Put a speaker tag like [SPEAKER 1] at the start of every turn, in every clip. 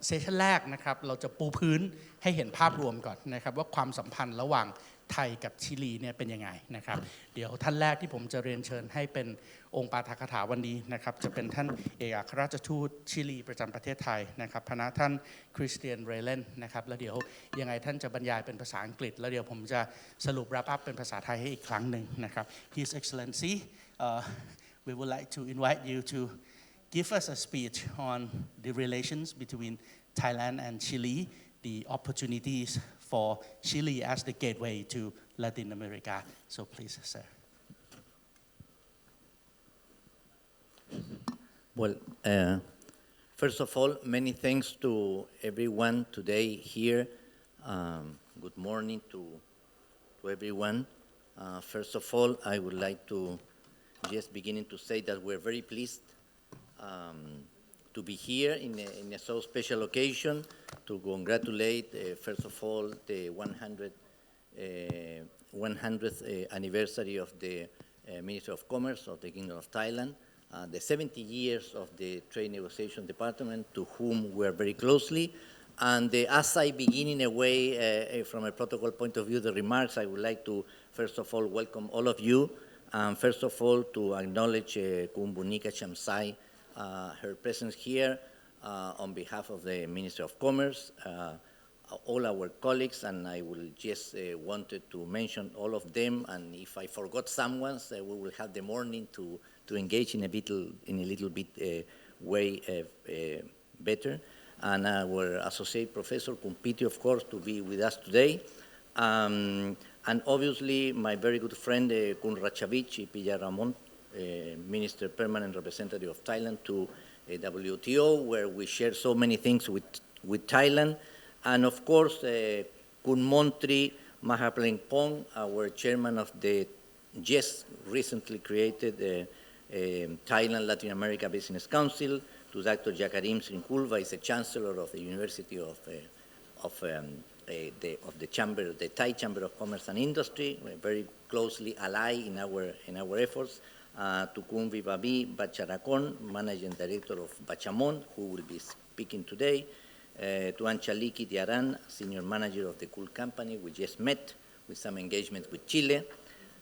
[SPEAKER 1] เซสชันแรกนะครับเราจะปูพื้นให้เห็นภาพรวมก่อนนะครับว่าความสัมพันธ์ระหว่างไทยกับชิลีเนี่ยเป็นยังไงนะครับเดี๋ยวท่านแรกที่ผมจะเรียนเชิญให้เป็นองค์ปาฐกถาวันนี้นะครับจะเป็นท่านเอกอัครราชทูตชิลีประจำประเทศไทยนะครับคณะท่านคริสเตียนเรเลนนะครับแล้วเดี๋ยวยังไงท่านจะบรรยายเป็นภาษาอังกฤษแล้วเดี๋ยวผมจะสรุปwrap upเป็นภาษาไทยให้อีกครั้งหนึ่งนะครับ His Excellency we would like to invite you to give us a speech on the relations between Thailand and Chile, the opportunities for Chile as the gateway to Latin America. So please, sir.
[SPEAKER 2] Well, first of all, many thanks to everyone today here. Good morning to everyone. First of all, I would like to just beginning to say that we're very pleased to be here in a so special occasion to congratulate, first of all, the 100th anniversary of the Ministry of Commerce of the Kingdom of Thailand, the 70 years of the Trade Negotiation Department, to whom we are very closely. And as I begin in a way, from a protocol point of view, the remarks, I would like to, first of all, welcome all of you. First of all, to acknowledge Kumbunika Shamsai, her presence here on behalf of the Ministry of Commerce, all our colleagues, and I will just wanted to mention all of them, and if I forgot someone, we will have the morning to engage in a little bit way better. And our associate professor, Kumpiti, of course, to be with us today. And obviously, my very good friend, Kun Ratchavich Pillaramon, Minister Permanent Representative of Thailand to WTO, where we share so many things with Thailand. And of course, Kun Montri Mahaplengpong, our chairman of the just recently created Thailand Latin America Business Council, to Dr. Jakarim Srinkulva, Vice Chancellor of the University of the Chamber, the Thai Chamber of Commerce and Industry. We're very closely allied in our efforts. To Kun Vivabi Bacharakon, Managing Director of Bachamon, who will be speaking today. To Anchaliki Diaran, Senior Manager of the Cool Company. We just met with some engagement with Chile.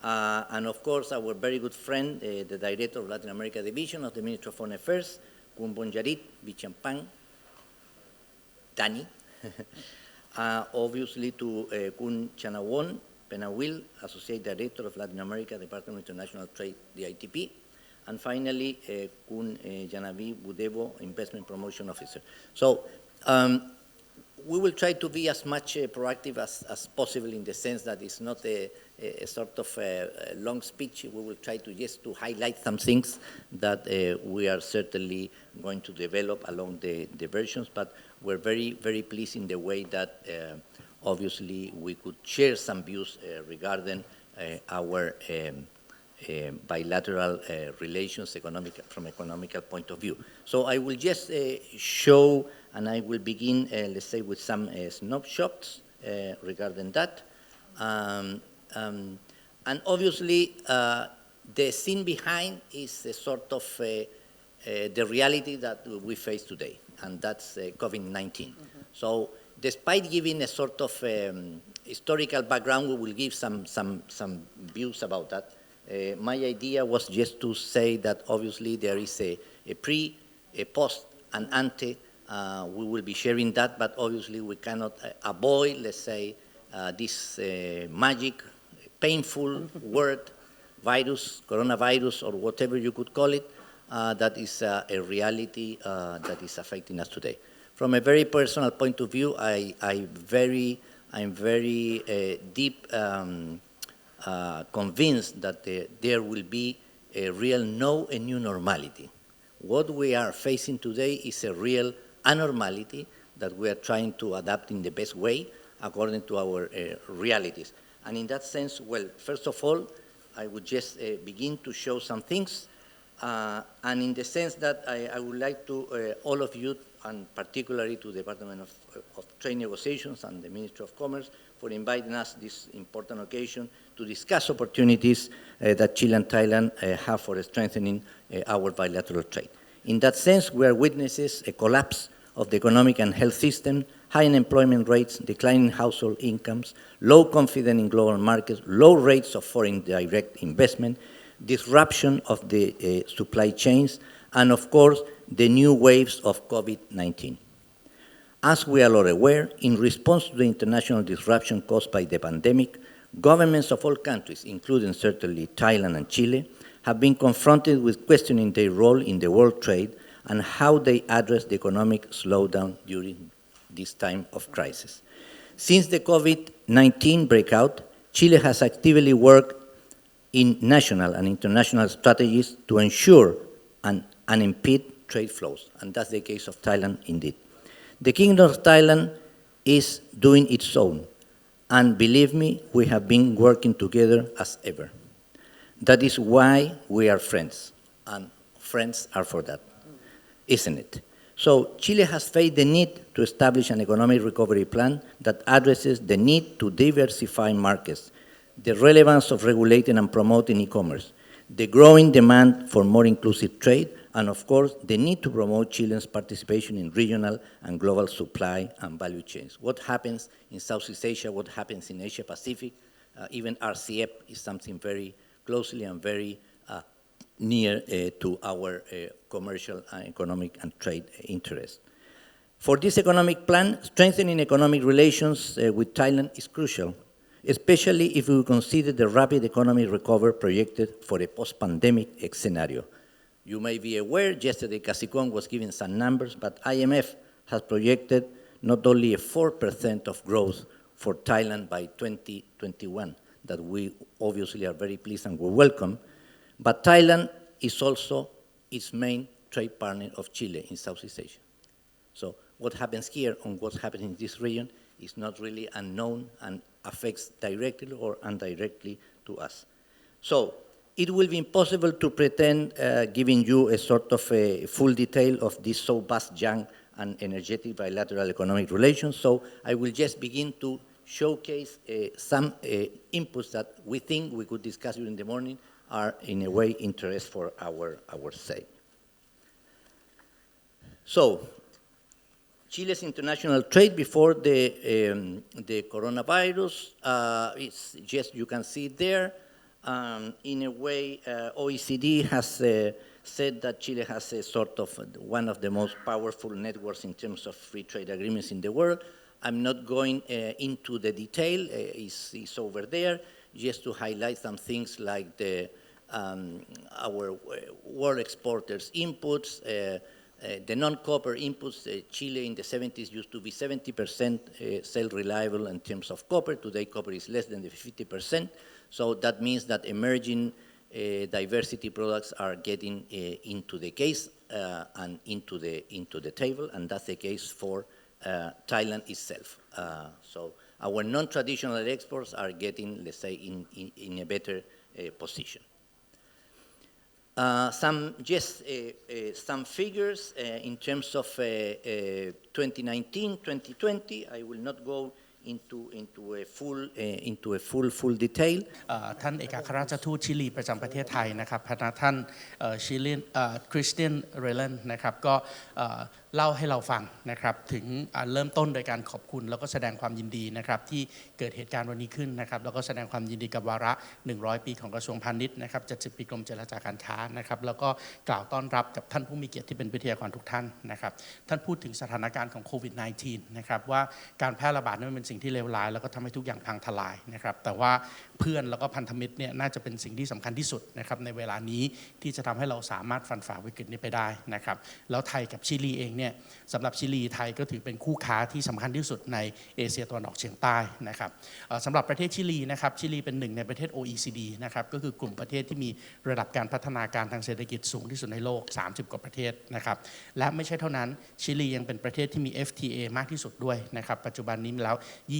[SPEAKER 2] And of course, our very good friend, the Director of Latin America Division of the Ministry of Foreign Affairs, Kun Bonjarit Bichampang, Dani. Obviously to Kun Chanawon Penawil, Associate Director of Latin America, Department of International Trade, the ITP. And finally, Kun Janavi Budebo, Investment Promotion Officer. So we will try to be as much proactive as possible in the sense that it's not a sort of a long speech. We will try to just to highlight some things that we are certainly going to develop along the versions, but we're very, very pleased in the way that obviously we could share some views regarding our bilateral relations from economical point of view. So I will just show, and I will begin, let's say, with some snapshots regarding that. And obviously, the scene behind is a sort of the reality that we face today, and that's COVID-19. Mm-hmm. So despite giving a sort of historical background, we will give some views about that. My idea was just to say that obviously there is a pre, a post, and ante. We will be sharing that, but obviously we cannot avoid, let's say, this magic, painful word, virus, coronavirus, or whatever you could call it, that is a reality that is affecting us today. From a very personal point of view, I'm very deep convinced that there will be a real a new normality. What we are facing today is a real anormality that we are trying to adapt in the best way according to our realities. And in that sense, well, first of all, I would just begin to show some things. And in the sense that I would like to, all of you, and particularly to the Department of Trade Negotiations and the Ministry of Commerce, for inviting us this important occasion to discuss opportunities that Chile and Thailand have for strengthening our bilateral trade. In that sense, we are witnesses a collapse of the economic and health system, high unemployment rates, declining household incomes, low confidence in global markets, low rates of foreign direct investment, disruption of the supply chains, and of course, the new waves of COVID-19. As we are all aware, in response to the international disruption caused by the pandemic, governments of all countries, including certainly Thailand and Chile, have been confronted with questioning their role in the world trade and how they address the economic slowdown during this time of crisis. Since the COVID-19 breakout, Chile has actively worked in national and international strategies to ensure and unimpede trade flows, and that's the case of Thailand indeed. The Kingdom of Thailand is doing its own, and believe me, we have been working together as ever. That is why we are friends, and friends are for that, isn't it? So Chile has faced the need to establish an economic recovery plan that addresses the need to diversify markets, the relevance of regulating and promoting e-commerce, the growing demand for more inclusive trade, and of course, the need to promote Chile's participation in regional and global supply and value chains. What happens in Southeast Asia, what happens in Asia Pacific, even RCEP is something very closely and very near to our commercial and economic and trade interests. For this economic plan, strengthening economic relations with Thailand is crucial, especially if we consider the rapid economic recovery projected for a post-pandemic scenario. You may be aware, yesterday Casikon was giving some numbers, but IMF has projected not only a 4% of growth for Thailand by 2021, that we obviously are very pleased and we welcome, but Thailand is also its main trade partner of Chile in Southeast Asia. So what happens here and what's happening in this region is not really unknown and affects directly or indirectly to us. So it will be impossible to pretend giving you a sort of a full detail of this so vast, young, and energetic bilateral economic relations, so I will just begin to showcase some inputs that we think we could discuss during the morning are in a way interest for our sake. So, Chile's international trade before the coronavirus, it's just, you can see it there. In a way, OECD has said that Chile has a sort of one of the most powerful networks in terms of free trade agreements in the world. I'm not going into the detail, it's over there, just to highlight some things like our world exporters' inputs, the non-copper inputs. Chile in the 70s used to be 70% self-reliable in terms of copper. Today, copper is less than the 50%. So that means that emerging diversity products are getting into the case and into the table, and that's the case for Thailand itself. So our non-traditional exports are getting, let's say, in a better position. Some figures in terms of 2019, 2020. I will not go into a full detail.
[SPEAKER 1] ท่านเอกอัครราชทูตชิลีประจำประเทศไทยนะครับท่านคริสเตียนเรเลนนะครับก็เล่าให้เราฟังนะครับถึงเริ่มต้นโดยการขอบคุณแล้วก็แสดงความยินดีนะครับที่เกิดเหตุการณ์วันนี้ขึ้นนะครับแล้วก็แสดงความยินดีกับวาระ100 ปีของกระทรวงพาณิชย์นะครับ70 ปีกรมเจรจาการค้านะครับแล้วก็กล่าวต้อนรับกับท่านผู้มีเกียรติที่เป็นวิทยากรทุกท่านนะครับท่านพูดถึงสถานการณ์ของโควิด -19 นะครับว่าการแพร่ระบาดนั้นเป็นสิ่งที่เลวร้ายแล้วก็ทำให้ทุกอย่างพังทลายนะครับแต่ว่าเพื่อนแล้วก็พันธมิตรเนี่ยน่าจะเป็นสิ่งที่สำคัญที่สุดนะครับในเวลานี้ที่จะทำให้เราสามารถฟันฝ่าวิกฤตนี้ไปได้นะครับแล้วไทยกับชิลีเองเนี่ยสำหรับชิลีไทยก็ถือเป็นคู่ค้าที่สำคัญที่สุดในเอเชียตะวันออกเฉียงใต้นะครับสำหรับประเทศชิลีนะครับชิลีเป็นหนึ่งในประเทศ OECD นะครับก็คือกลุ่มประเทศที่มีระดับการพัฒนาการทางเศรษฐกิจสูงที่สุดในโลก30 กว่าประเทศนะครับและไม่ใช่เท่านั้นชิลียังเป็นประเทศที่มี FTA มากที่สุดด้วยนะครับปัจจุบันนี้มีแล้ว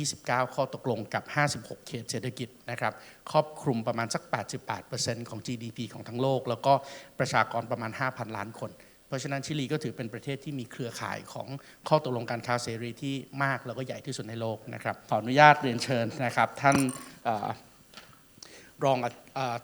[SPEAKER 1] 29 ข้อตกลงกับ56 เขตเศรษฐกิจนะครับครอบคลุมประมาณสัก 88% ของ GDP ของทั้งโลกแล้วก็ประชากรประมาณ 5,000 ล้านคนเพราะฉะนั้นชิลีก็ถือเป็นประเทศที่มีเครือข่ายของข้อตกลงการค้าเสรีที่มากแล้วก็ใหญ่ที่สุดในโลกนะครับขออนุญาตเรียนเชิญนะครับท่าน รอง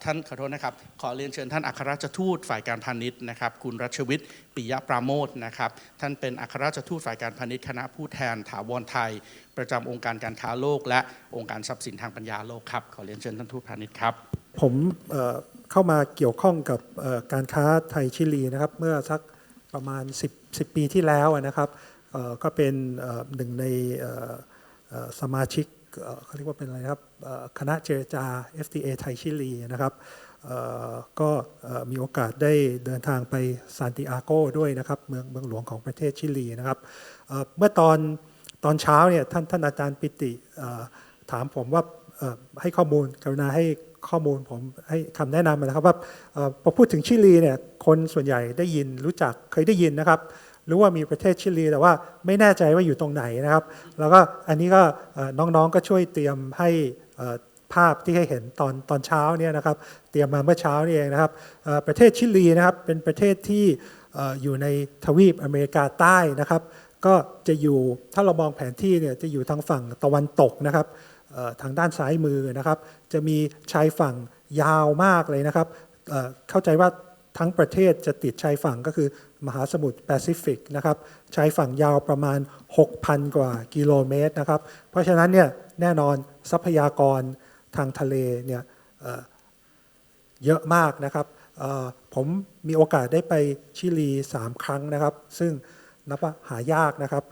[SPEAKER 1] ท่านขอโทษนะครับขอเรียนเชิญท่านอัครราชทูตฝ่ายการพาณิชย์นะครับคุณรัชวิทย์ปิยะปราโมทนะครับท่านเป็นอัครราชทูตฝ่ายการพาณิชย์คณะผู้แทนถาวรไทยประจำองค์การการค้าโลกและองค์การทรัพย์สินทางปัญญาโลกครับขอเรียนเชิญท่านทูตพาณิชย์ครับ
[SPEAKER 3] ผมเข้ามาเกี่ยวข้องกับการค้าไทยชิลีนะครับเมื่อสักประมาณ10 ปีที่แล้วนะครับก็เป็นหนึ่งในสมาชิกเขาเรียกว่าเป็นอะไรครับคณะเจรจา FTA ไทยชิลีนะครับก็มีโอกาสได้เดินทางไปซานติอาโกด้วยนะครับเมืองหลวงของประเทศชิลีนะครับเมื่อตอนเช้าเนี่ยท่านอาจารย์ปิติถามผมว่าให้ข้อมูลกรุณาให้ข้อมูลผมให้คำแนะนำนะครับว่าพอพูดถึงชิลีเนี่ยคนส่วนใหญ่ได้ยินรู้จักเคยได้ยินนะครับรู้ว่ามีประเทศชิลีแต่ว่าไม่แน่ใจว่าอยู่ตรงไหนนะครับแล้วก็อันนี้ก็น้องๆก็ช่วยเตรียมให้ภาพที่ให้เห็นตอนเช้าเนี่ยนะครับเตรียมมาเมื่อเช้านี่เองนะครับประเทศชิลีนะครับเป็นประเทศที่อยู่ในทวีปอเมริกาใต้นะครับก็จะอยู่ถ้าเรามองแผนที่เนี่ยจะอยู่ทางฝั่งตะวันตกนะครับทางด้านซ้ายมือนะครับจะมีชายฝั่งยาวมากเลยนะครับเข้าใจว่าทั้งประเทศจะติดชายฝั่งก็คือมหาสมุทรแปซิฟิกนะครับชายฝั่งยาวประมาณ 6,000 กว่ากิโลเมตรนะครับเพราะฉะนั้นเนี่ยแน่นอนทรัพยากรทางทะเลเนี่ยเยอะมากนะครับผมมีโอกาสได้ไปชิลี3 ครั้งนะครับซึ่งนับว่าหายากนะครับ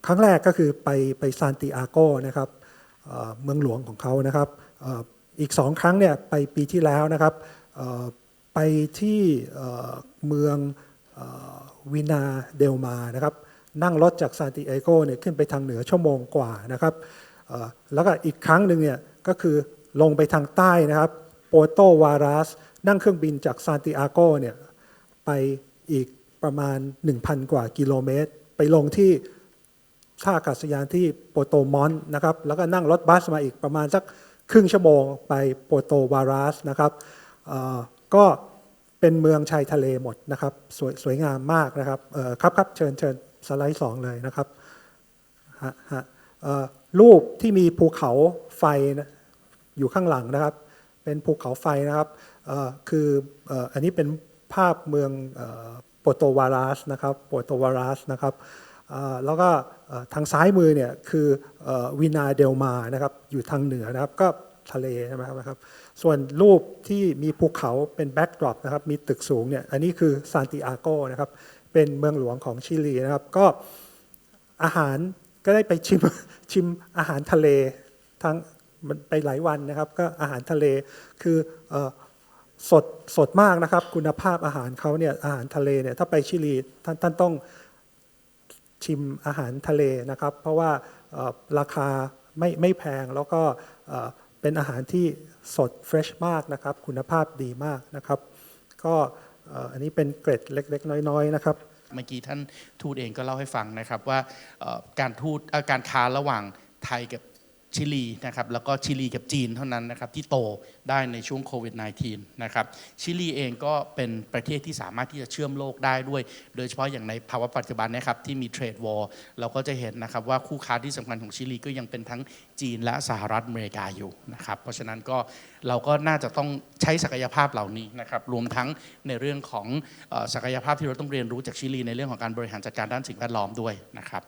[SPEAKER 3] ครั้งแรกก็คือไปซานติอาโกนะครับเมืองหลวงของเขานะครับอีก2 ครั้งเนี่ยไปปีที่แล้วนะครับไปที่เมืองวินาเดลมานะครับนั่งรถจากซานติอาโกเนี่ยขึ้นไปทางเหนือชั่วโมงกว่านะครับแล้วก็อีกครั้งหนึ่งเนี่ยก็คือลงไปทางใต้นะครับโปโตวารัสนั่งเครื่องบินจากซานติอาโกเนี่ยไปอีกประมาณ 1,000 กว่ากิโลเมตรไปลงที่ท่าอากาศยานที่โปโตมอนต์นะครับแล้วก็นั่งรถบัสมาอีกประมาณสักครึ่งชั่วโมงไปโปโตวารัสนะครับก็เป็นเมืองชายทะเลหมดนะครับสวยงามมากนะครับครับเชิญสไลด์2เลยนะครับรูปที่มีภูเขาไฟอยู่ข้างหลังนะครับเป็นภูเขาไฟนะครับคืออันนี้เป็นภาพเมืองโปโตวารัสนะครับโปโตวารัสนะครับแล้วก็ทางซ้ายมือเนี่ยคือวินาเดลมานะครับอยู่ทางเหนือนะครับก็ทะเลใช่ไหมครับส่วนรูปที่มีภูเขาเป็นแบ็กดรอปนะครับมีตึกสูงเนี่ยอันนี้คือซานติอาโกนะครับเป็นเมืองหลวงของชิลีนะครับก็อาหารก็ได้ไปชิมอาหารทะเลทั้งมันไปหลายวันนะครับก็อาหารทะเลคือสดมากนะครับคุณภาพอาหารเขาเนี่ยอาหารทะเลเนี่ยถ้าไปชิลีท่านต้องชิมอาหารทะเลนะครับเพราะว่าราคาไม่แพงแล้วก็เป็นอาหารที่สดเฟรชมากนะครับคุณภาพดีมากนะครับก็อันนี้เป็นเกร็ดเล็กๆน้อยๆนะครับ
[SPEAKER 1] เมื่อกี้ท่านทูตเองก็เล่าให้ฟังนะครับว่าการค้าระหว่างไทยกับชิลีนะครับแล้วก็ชิลีกับจีนเท่านั้นนะครับที่โตได้ในช่วงโควิด -19 นะครับชิลีเองก็เป็นประเทศที่สามารถที่จะเชื่อมโลกได้ด้วยโดยเฉพาะอย่างในภาวะปัจจุบันนะครับที่มีเทรดวอร์เราก็จะเห็นนะครับว่าคู่ค้าที่สำคัญของชิลีก็ยังเป็นทั้งจีนและสหรัฐอเมริกาอยู่นะครับเพราะฉะนั้นก็เราก็น่าจะต้องใช้ศักยภาพเหล่านี้นะครับรวมทั้งในเรื่องของศักยภาพที่เราต้องเรียนรู้จากชิลีในเรื่องของการบริหารจัดการด้านสิ่งแวดล้อมด้วยนะครับ